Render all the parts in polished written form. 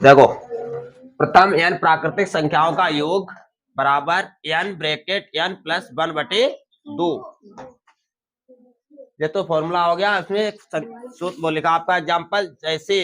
देखो, प्रथम n प्राकृतिक संख्याओं का योग बराबर n ब्रैकेट n प्लस 1/2। ये तो फॉर्मूला हो गया। इसमें सूत्र वो लिखा आपका एग्जाम्पल, जैसे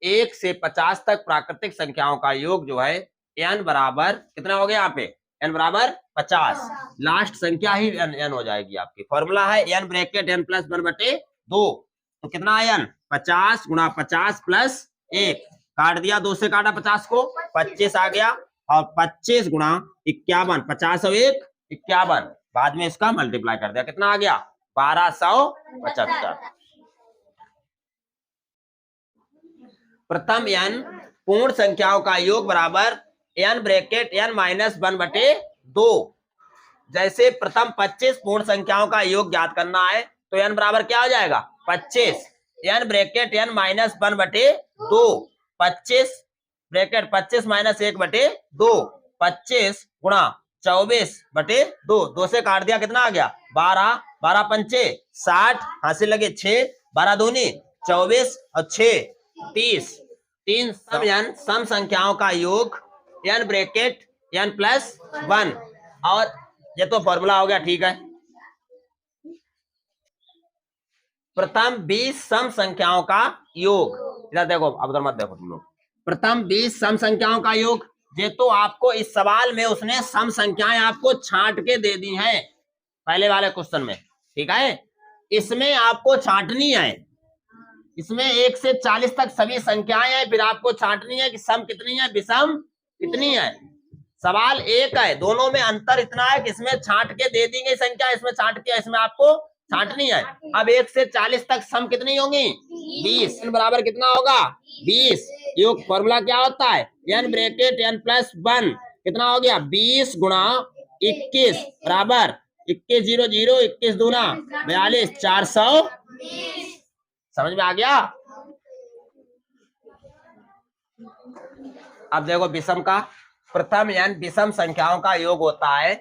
1 से 50 तक प्राकृतिक संख्याओं का योग जो है n बराबर कितना हो गया यहाँ पे, n बराबर 50। लास्ट संख्या ही n हो जाएगी आपकी। फॉर्मूला है n ब्रैकेट n प्लस 1/2। तो कितना है n, 50 गुणा 50 प्लस 1, काट दिया, 2 से काटा 50 को, 25 आ गया। और 25 गुणा 51, 50 और 1 51, बाद में इसका मल्टीप्लाई कर दिया, कितना आ गया 1275। प्रथम n पूर्ण संख्याओं का योग बराबर n ब्रैकेट n माइनस 1/2। जैसे प्रथम 25 पूर्ण संख्याओं का योग ज्ञात करना है तो n बराबर क्या हो जाएगा 25, n bracket n minus 1/2, 25 bracket 25 minus 1/2, 25 गुणा 24/2, 2 से काट दिया, कितना आ गया 12, 12 पंचे 60, हासिल लगे 6, 12 दूनी 24 और 6 30, 3 सम संख्याओं का योग n ब्रैकेट n प्लस 1। और ये तो फॉर्मूला हो गया, ठीक है। प्रथम 20 सम संख्याओं का योग, इधर देखो, अब उधर मत देखो तुम लोग। प्रथम 20 सम संख्याओं का योग, ये तो आपको इस सवाल में उसने सम संख्याएं आपको छांट के दे दी हैं पहले वाले क्वेश्चन में, ठीक है। इसमें आपको छांटनी है, इसमें 1 से 40 तक सभी संख्याएं हैं, फिर आपको छांटनी है कि सम कितनी है विषम कितनी है। सवाल एक है, दोनों में अंतर इतना है कि इसमें छांट के दे दी गई संख्या, इसमें छांट के, इसमें आपको छांटनी है। अब 1 से 40 तक सम कितनी होंगी 20, बराबर कितना होगा 20। योग फॉर्मूला क्या होता है n ब्रैकेट n प्लस 1, कितना हो गया 20 गुणा 21 बराबर 21 0 0, 21 दूना 42, 420। समझ में आ गया। अब देखो विषम का, प्रथम n विषम संख्याओं का योग होता है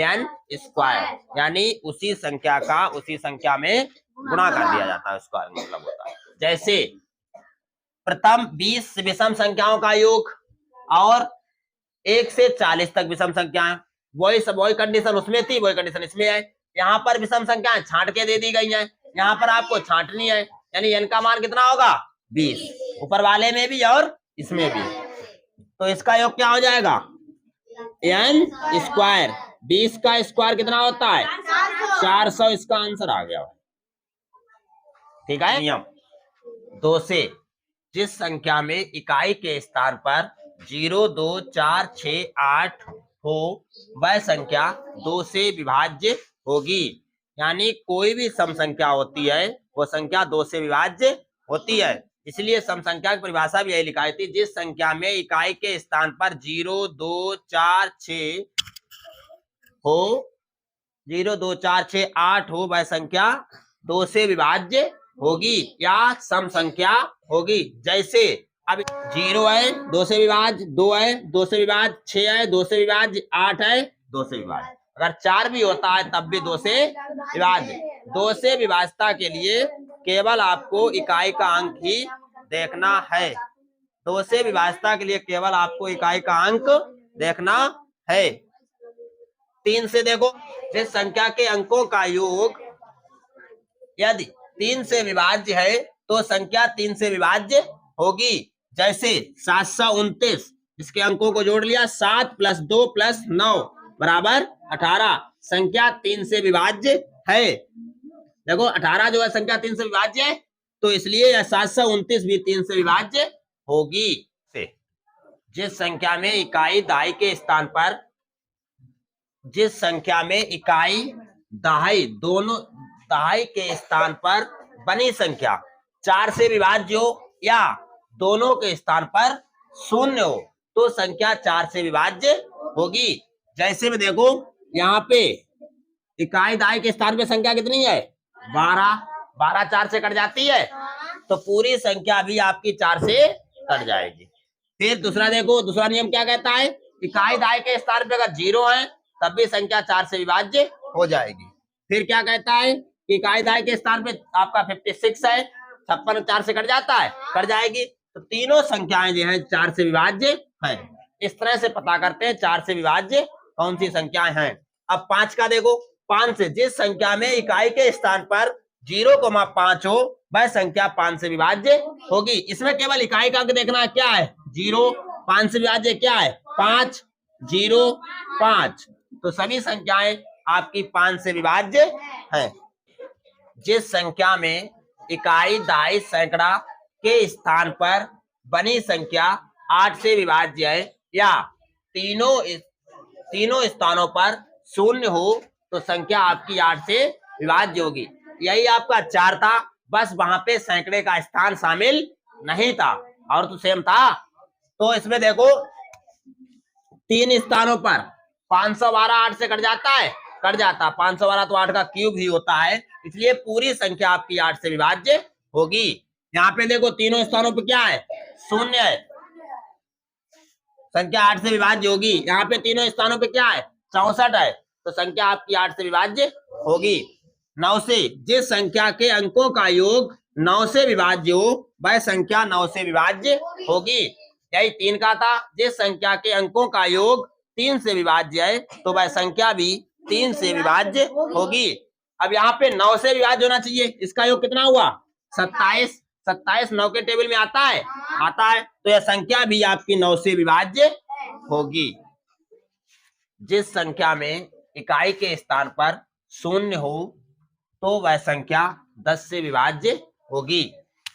n स्क्वायर, यानी उसी संख्या का उसी संख्या में गुणा कर दिया जाता है, स्क्वायर मतलब होता है। जैसे प्रथम 20 विषम संख्याओं का योग और 1 से 40 तक विषम संख्याएं, वही कंडीशन उसमें थी, वही कंडीशन इसमें है। यहाँ पर विषम संख्याएं छांट के दे दी गई हैं, यहाँ पर आपको छांटनी है, यानी n का मान कितना होगा 20, ऊपर वाले में भी और इसमें भी। तो इसका योग क्या हो जाएगा n स्क्वायर, 20 का स्क्वायर कितना होता है 400, इसका आंसर आ गया, ठीक है। नियम 2 से जिस संख्या में इकाई के स्थान पर 0 2 4 6 8 हो वह संख्या 2 से विभाज्य होगी। यानी कोई भी सम संख्या होती है वो संख्या 2 से विभाज्य होती है। इसलिए सम संख्या की परिभाषा भी यही लिखाई थी, जिस संख्या में इकाई के स्थान पर 0 2 4 6 हो, 0 2 4 6 8 हो वह संख्या 2 से विभाज्य होगी या सम संख्या होगी। जैसे अब 0 है 2 से विभाज्य, 2 है 2 से विभाज्य, 6 है 2 से विभाज्य, 8 है 2 से विभाज्य, अगर 4 भी होता है तब भी 2 से विभाज्य। 2 से विभाज्यता के लिए केवल आपको इकाई का अंक ही देखना है, 2 से विभाज्यता के लिए केवल आपको इकाई का अंक देखना है। 3 से देखो, जिस संख्या के अंकों का योग यदि 3 से विभाज्य है तो संख्या 3 से विभाज्य होगी। जैसे 729, इसके अंकों को जोड़ लिया, 7 + 2 + 9 बराबर 18, संख्या 3 से विभाज्य है। देखो 18 जो है संख्या 3 से विभाज्य है, तो इसलिए यह 729 भी 3 से विभाज्य होगी। जिस संख्या में इकाई दहाई के स्थान पर, जिस संख्या में इकाई दहाई दोनों दहाई के स्थान पर बनी संख्या 4 से विभाज्य हो या दोनों के स्थान पर 0 हो तो संख्या 4 से विभाज्य होगी। जैसे में देखो यहाँ पे इकाई दहाई के स्थान पे संख्या कितनी है 12, 12 4 से कट जाती है तो पूरी संख्या भी आपकी 4 से कट जाएगी। फिर दूसरा देखो, दूसरा नियम क्या कहता है, इकाई दहाई के स्थान पे अगर 0 है तब भी संख्या 4 से विभाज्य हो जाएगी। फिर क्या कहता है, कि इकाई दाई के स्थान पे आपका 56 है, 56 4 से कट जाता है, कट जाएगी, तो तीनों संख्याएं जो है 4 से विभाज्य है। इस तरह से पता करते हैं 4 से विभाज्य कौन सी संख्याएं हैं। अब 5 का देखो, 5 से जिस संख्या में इकाई के स्थान पर 0,5 हो वह संख्या 5 से विभाज्य होगी। इसमें केवल इकाई का अंक देखना है, क्या है 0, 5 से विभाज्य क्या है 5, 0, 5, तो सभी संख्याएं आपकी 5 से विभाज्य है। जिस संख्या में इकाई दाई सैकड़ा के स्थान पर बनी संख्या 8 से विभाज्य है या तीनों स्थानों पर 0 हो तो संख्या आपकी 8 से विभाज्य होगी। यही आपका 4 था, बस वहां पे सैकड़े का स्थान शामिल नहीं था और तो सेम था। तो इसमें देखो 3 स्थानों पर 512 8 से कट जाता है, कट जाता, 512 तो 8 का क्यूब ही होता है, इसलिए पूरी संख्या आपकी 8 से विभाज्य होगी। यहाँ पे देखो तीनों स्थानों पे क्या है 0 है, संख्या 8 से विभाज्य होगी। यहाँ पे तीनों स्थानों पे क्या है 64 है, तो संख्या आपकी 8 से विभाज्य होगी। 9 से जिस संख्या के अंकों का योग 9 से विभाज्य हो वह संख्या 9 से विभाज्य होगी। यही 3 का था, जिस संख्या के अंकों का योग 3 से विभाज्य है तो वह संख्या भी 3 से विभाज्य होगी। अब यहाँ पे 9 से विभाज्य होना चाहिए, इसका योग कितना हुआ 27, 27 9 के टेबल में आता है, आता है, तो यह संख्या भी आपकी 9 से विभाज्य होगी। जिस संख्या में इकाई के स्थान पर 0 हो तो वह संख्या 10 से विभाज्य होगी।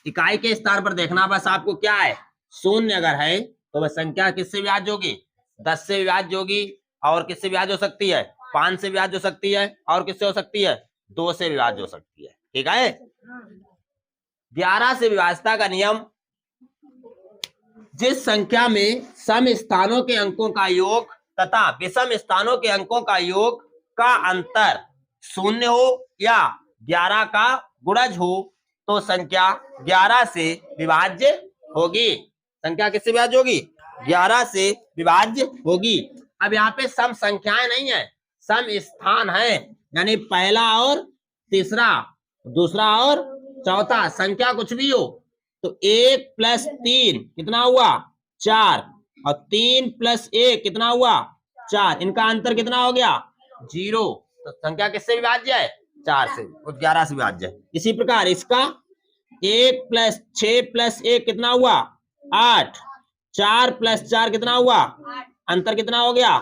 इकाई के स्थान पर देखना बस आपको क्या है 0 अगर है तो वह संख्या किससे विभाज्य होगी 10 से विभाज्य होगी। और किससे विभाज्य हो सकती है 5 से विभाज्य हो सकती है, और किससे हो सकती है 2 से विभाज्य हो सकती है। ठीक है। 11 से विभाज्यता का नियम, जिस संख्या में सम स्थानों के अंकों का योग तथा विषम स्थानों के अंकों का योग का अंतर 0 हो या 11 का गुणज हो तो संख्या 11 से विभाज्य होगी। संख्या किससे विभाज्य होगी 11 से विभाज्य होगी। अब यहाँ पे सम संख्याएं नहीं है, सम स्थान है, यानी पहला और तीसरा, दूसरा और चौथा, संख्या कुछ भी हो तो 1 + 3 कितना हुआ 4 और 3 + 1 कितना हुआ 4, इनका अंतर कितना हो गया 0, तो संख्या किससे विभाज्य है 4 से, 11 से विभाज्य है। इसी प्रकार इसका 1 + 6 + 1 कितना हुआ 8, 4 + 4 कितना हुआ, अंतर कितना हो गया,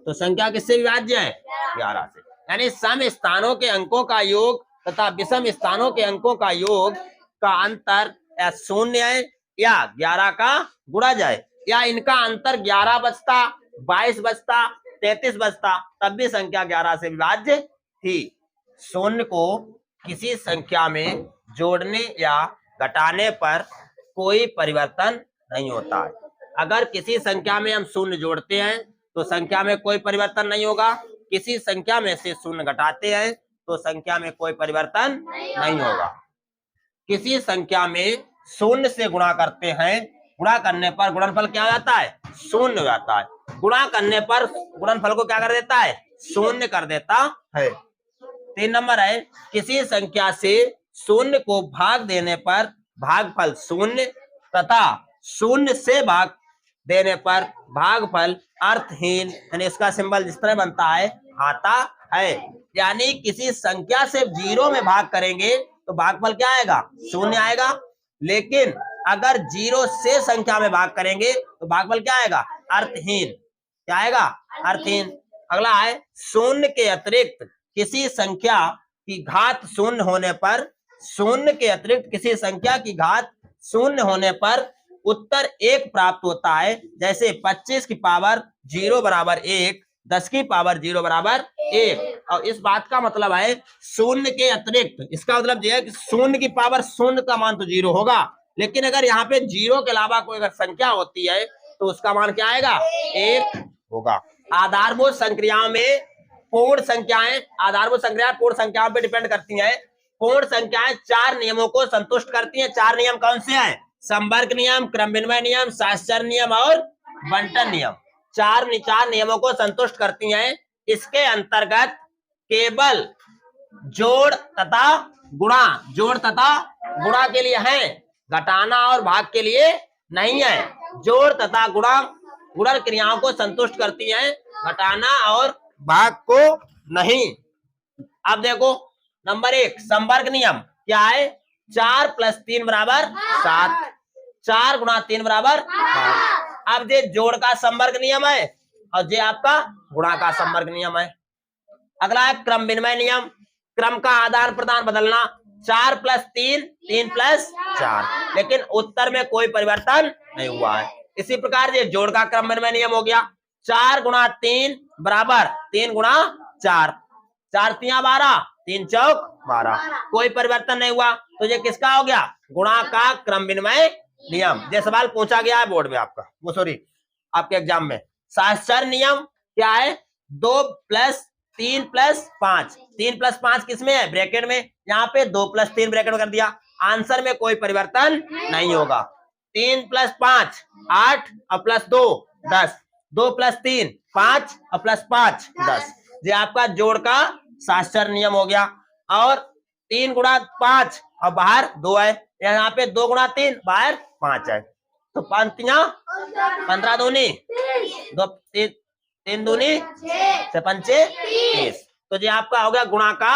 तो संख्या किससे विभाज्य है 11 से। यानी सम स्थानों के अंकों का योग तथा विषम स्थानों के अंकों का योग का अंतर या 0 है या 11 का गुणज है, या इनका अंतर 11 बचता, 22 बचता, 33 बचता, तब भी संख्या 11 से विभाज्य थी। 0 को किसी संख्या में जोड़ने या घटाने पर कोई परिवर्तन नहीं होता है। अगर किसी संख्या में हम 0 जोड़ते हैं तो संख्या में कोई परिवर्तन नहीं होगा, किसी संख्या में से 0 घटाते हैं तो संख्या में कोई परिवर्तन नहीं होगा। किसी संख्या में 0 से गुणा करते हैं, गुणा करने पर गुणनफल क्या हो जाता है 0 हो जाता है, गुणा करने पर गुणनफल को क्या कर देता है 0 कर देता है। 3 नंबर है, किसी संख्या से 0 को भाग देने पर भागफल 0 तथा 0 से भाग देने पर भागफल अर्थहीन, यानी इसका सिंबल जिस तरह बनता है आता है। यानी किसी संख्या से 0 में भाग करेंगे तो भागफल क्या आएगा 0 आएगा, लेकिन अगर 0 से संख्या में भाग करेंगे तो भागफल क्या आएगा अर्थहीन, क्या आएगा अर्थहीन। अगला है 0 के अतिरिक्त किसी संख्या की घात 0 होने पर, 0 के अतिरिक्त किसी संख्या की घात 0 होने पर उत्तर 1 प्राप्त होता है। जैसे 25 की पावर 0 बराबर 1, 10 की पावर 0 बराबर 1। और इस बात का मतलब है 0 के अतिरिक्त, इसका मतलब यह है कि 0 की पावर 0 का मान तो 0 होगा, लेकिन अगर यहाँ पे 0 के अलावा कोई अगर संख्या होती है तो उसका मान क्या आएगा 1 होगा। आधारभूत संक्रियाओं में पूर्ण संख्याएं, आधारभूत संख्याएं पूर्ण संख्याओं पे डिपेंड करती हैं। पूर्ण संख्याएं 4 नियमों को संतुष्ट करती हैं। 4 नियम कौन से हैं, संवर्ग नियम, क्रम विनिमय नियम, साहचर्य नियम और बंटन नियम। 4 नियमों को संतुष्ट करती हैं। इसके अंतर्गत केवल जोड़ तथा गुणा, जोड़ तथा गुणा के लिए है, घटाना और भाग के लिए नहीं है। जोड़ तथा गुणा गुणन क्रियाओं को संतुष्ट करती हैं, घटाना और भाग को नहीं। अब देखो नंबर 1 संवर्ग नियम क्या है, 4 + 3 = 7, 4 × 3 = 8। अब ये जोड़ का संवर्ग नियम है और ये आपका गुणा का संवर्ग नियम है। अगला है क्रम विनिमय नियम, क्रम का आदान प्रदान बदलना, 4 + 3 3 + 4, लेकिन उत्तर में कोई परिवर्तन नहीं हुआ है। इसी प्रकार ये जोड़ का क्रम विनिमय नियम हो गया, 4 × 3 = 3 × 4, 4 × 12, 3 × 4 12, कोई परिवर्तन नहीं हुआ। तो ये किसका हो गया, गुणा का क्रम विनिमय नियम। ये सवाल पूछा गया है बोर्ड में आपका, वो सॉरी आपके एग्जाम में। साक्षर नियम क्या है, 2 + 3 + 5, 3 + 5 किसमें है, ब्रैकेट में, यहाँ पे 2 + 3 ब्रैकेट में कर दिया, आंसर में कोई परिवर्तन नहीं होगा। 3 + 5 8 और +2 10, 2 + 3 5 और +5 10, ये आपका जोड़ का साक्षर नियम हो गया। और 3 × 5 और बाहर 2 है, यहाँ पे 2 × 3 बाहर 5 है, तो 5 × 15 दूनी 2 3 दूनी 6 पंचे 30, तो ये आपका हो गया गुणा का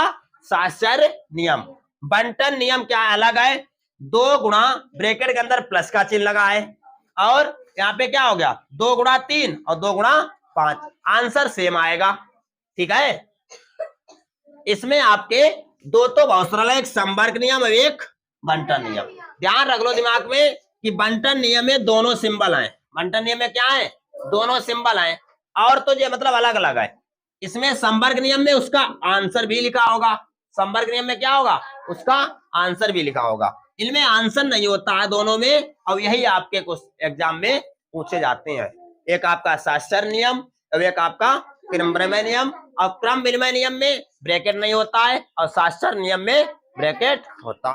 साक्षर नियम। बंटन नियम क्या अलग है, 2 गुणा ब्रैकेट के अंदर प्लस का चिन्ह लगा है, और यहाँ पे क्या हो गया 2 × 3 और 2 × 5, आंसर सेम आएगा। ठीक है, इसमें आपके दो तो बहुत सरल है, एक संवर्ग नियम और एक बंटन नियम। ध्यान रख लो दिमाग में कि बंटन नियम में दोनों सिंबल हैं, बंटन नियम में क्या है, दोनों सिंबल हैं, और तो ये मतलब अलग अलग है। इसमें संवर्ग नियम में उसका आंसर भी लिखा होगा, संवर्ग नियम में क्या होगा, उसका आंसर भी लिखा होगा। इनमें आंसर नहीं होता है दोनों में, और यही आपके कुछ एग्जाम में पूछे जाते हैं। एक आपका साक्षर नियम और एक आपका क्रम विनिमय नियम। और क्रम विनिमय नियम में ब्रैकेट नहीं होता है और साक्षर नियम में ब्रैकेट होता है।